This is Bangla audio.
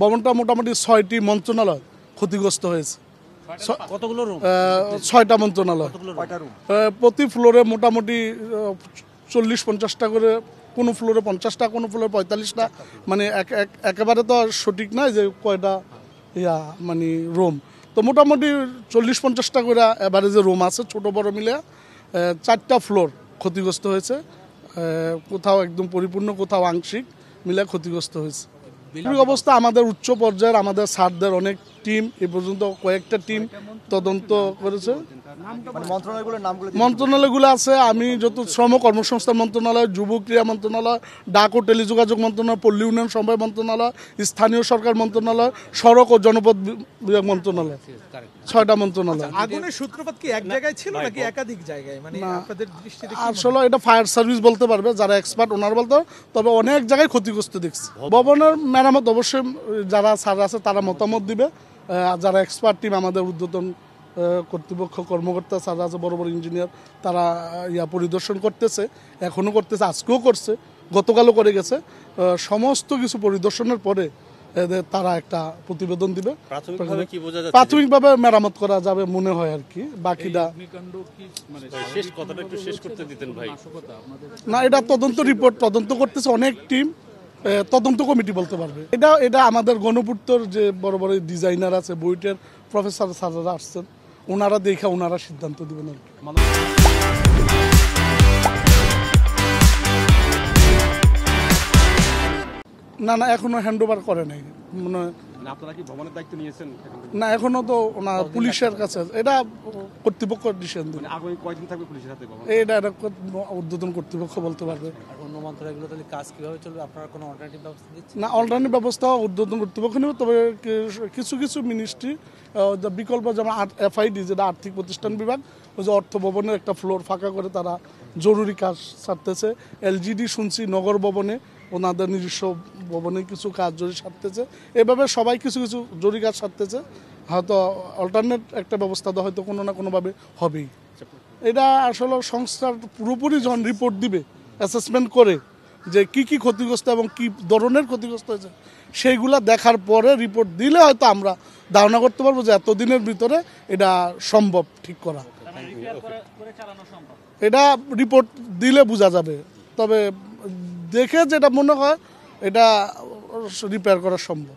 ভবনটা মোটামুটি 6টি মন্ত্রণালয় ক্ষতিগ্রস্ত হয়েছে। কতগুলো রুম? 6টা মন্ত্রণালয়, প্রতি ফ্লোরে মোটামুটি 40-50টা করে, কোনো ফ্লোরে 50টা, কোনো ফ্লোরে 45টা, মানে একেবারে তো সঠিক নয় যে কয়টা মানে রুম, তো মোটামুটি 40-50টা করে এভারেজে রুম আছে, ছোট বড় মিলে 4টা ফ্লোর ক্ষতিগ্রস্ত হয়েছে, কোথাও একদম পরিপূর্ণ, কোথাও আংশিক মিলে ক্ষতিগ্রস্ত হয়েছে। অবস্থা আমাদের উচ্চ পর্যায়ের আমাদের স্যারদের অনেক টিম এ পর্যন্ত কয়েকটা টিম তদন্ত করেছে। মন্ত্রণালয়গুলো আছে, আমি যত শ্রম কর্মসংস্থান মন্ত্রণালয়, যুব ক্রীড়া মন্ত্রণালয়, ডাক ও টেলিযোগাযোগ মন্ত্রণালয়, পল্লী উন্নয়ন সমবায় মন্ত্রণালয়, স্থানীয় সরকার মন্ত্রণালয়, সড়ক ও জনপথ বিভাগ মন্ত্রণালয়, 6টা মন্ত্রণালয়। আগুনের সূত্রপাত কি এক জায়গায় ছিল নাকি একাধিক জায়গায়, মানে আপনাদের দৃষ্টিতে? আসলে এটা ফায়ার সার্ভিস বলতে পারবে, যারা এক্সপার্ট ওনার বলতে, তবে অনেক জায়গায় ক্ষতিগ্রস্ত দেখছি। ভবনের মেরামত অবশ্যই যারা স্যার আছে তারা মতামত দিবে, যারা এক্সপার্ট টিম আমাদের ঊর্ধ্বতন কর্তৃপক্ষ কর্মকর্তা স্যাররা আছে, বড় বড় ইঞ্জিনিয়ার, তারা পরিদর্শন করতেছে, এখনও করতেছে, আজকেও করছে, গতকালও করে গেছে। সমস্ত কিছু পরিদর্শনের পরে তারা একটা প্রতিবেদন দিবে। প্রাথমিকভাবে মেরামত করা যাবে মনে হয় আর কি, বাকিটা না, এটা তদন্ত রিপোর্ট তদন্ত করতেছে অনেক টিম, তদন্ত কমিটি বলতে পারবে। এটা আমাদের গণপূর্তর যে বড় বড় ডিজাইনার আছে, বুয়েটের প্রফেসর স্যাররা আসছেন, ওনারা দেখে ওনারা সিদ্ধান্ত দিবেন আর কি। না না, এখনো হ্যান্ড ওভার করে নাই মনে হয়। আপনারা কি ভবনের দায়িত্ব নিয়েছেন? না, এখনো তো ওনার পুলিশের কাছে, এটা কর্তৃপক্ষ ডিসিশন দিবে। আগামী কয়দিন থাকবে পুলিশের হাতে ভবন? এটা ঊর্ধ্বতন কর্তৃপক্ষ বলতে পারবে। অন্য মন্ত্রণালয়গুলো তাহলে কাজ কিভাবে চলবে? আপনারা কোনো অল্টারনেটিভ ব্যবস্থা দিচ্ছেন? না, অল্টারনেটিভ ব্যবস্থা ঊর্ধ্বতন কর্তৃপক্ষ নেবে, তবে কিছু কিছু মিনিস্ট্রি বিকল্প, যেমন FID যেটা আর্থিক প্রতিষ্ঠান বিভাগ, ওই যে অর্থ ভবনের একটা ফ্লোর ফাঁকা করে তারা জরুরি কাজ সারতেছে। LGD শুনছি নগর ভবনে ওনাদের নিজস্ব ভবনে কিছু কাজ জরুরি সারতেছে, এভাবে সবাই কিছু কিছু জরুরি কাজ সারতেছে। হয়তো অল্টারনেট একটা ব্যবস্থা তো হয়তো কোনো না কোনোভাবে হবেই। এটা আসলে সংস্থার পুরোপুরি যখন রিপোর্ট দিবে, অ্যাসেসমেন্ট করে যে কি কি ক্ষতিগ্রস্ত এবং কি ধরনের ক্ষতিগ্রস্ত হয়েছে, সেইগুলা দেখার পরে রিপোর্ট দিলে হয়তো আমরা ধারণা করতে পারবো যে এতদিনের ভিতরে এটা সম্ভব ঠিক করা। এটা রিপোর্ট দিলে বোঝা যাবে, তবে দেখে যেটা মনে হয় এটা রিপেয়ার করা সম্ভব।